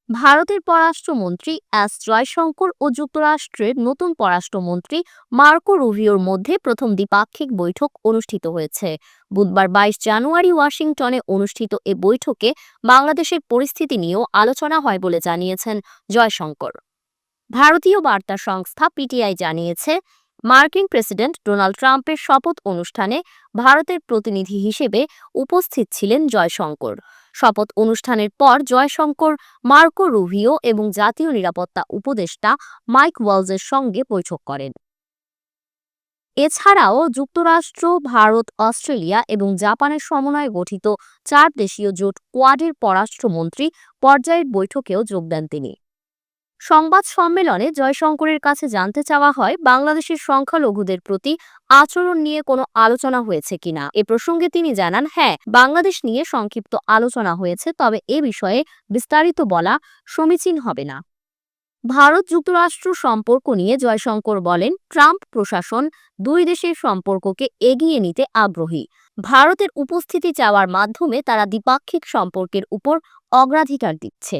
ভারতের পররাষ্ট্রমন্ত্রী এস জয়শঙ্কর ও যুক্তরাষ্ট্রের নতুন পররাষ্ট্রমন্ত্রী মার্কো রুবিওর মধ্যে প্রথম দ্বিপাক্ষিক বৈঠক অনুষ্ঠিত হয়েছে। বুধবার ২২ জানুয়ারি ওয়াশিংটনে অনুষ্ঠিত এ বৈঠকে বাংলাদেশের পরিস্থিতি নিয়েও আলোচনা হয় বলে জানিয়েছেন জয়শঙ্কর। ভারতীয় বার্তা সংস্থা পিটিআই জানিয়েছে, মার্কিন প্রেসিডেন্ট ডোনাল্ড ট্রাম্পের শপথ অনুষ্ঠানে ভারতের প্রতিনিধি হিসেবে উপস্থিত ছিলেন জয়শঙ্কর। শপথ অনুষ্ঠানের পর জয়শঙ্কর মার্কো রুবিও এবং জাতীয় নিরাপত্তা উপদেষ্টা মাইক ওয়ালজের সঙ্গে বৈঠক করেন। এছাড়াও যুক্তরাষ্ট্র, ভারত, অস্ট্রেলিয়া এবং জাপানের সমন্বয়ে গঠিত 4 দেশীয় জোট কোয়াডের পররাষ্ট্রমন্ত্রী পর্যায়ের বৈঠকেও যোগ দেন তিনি। সংবাদ সম্মেলনে জয়শঙ্করের কাছে জানতে চাওয়া হয়, বাংলাদেশের সংখ্যালঘুদের প্রতি আচরণ নিয়ে কোনো আলোচনা হয়েছে কিনা। এ প্রসঙ্গে তিনি জানান, হ্যাঁ, বাংলাদেশ নিয়ে সংক্ষিপ্ত আলোচনা হয়েছে, তবে এ বিষয়ে বিস্তারিত বলা সমীচীন হবে না। ভারত যুক্তরাষ্ট্র সম্পর্ক নিয়ে জয়শঙ্কর বলেন, ট্রাম্প প্রশাসন দুই দেশের সম্পর্ককে এগিয়ে নিতে আগ্রহী। ভারতের উপস্থিতি চাওয়ার মাধ্যমে তারা দ্বিপাক্ষিক সম্পর্কের উপর অগ্রাধিকার দিচ্ছে।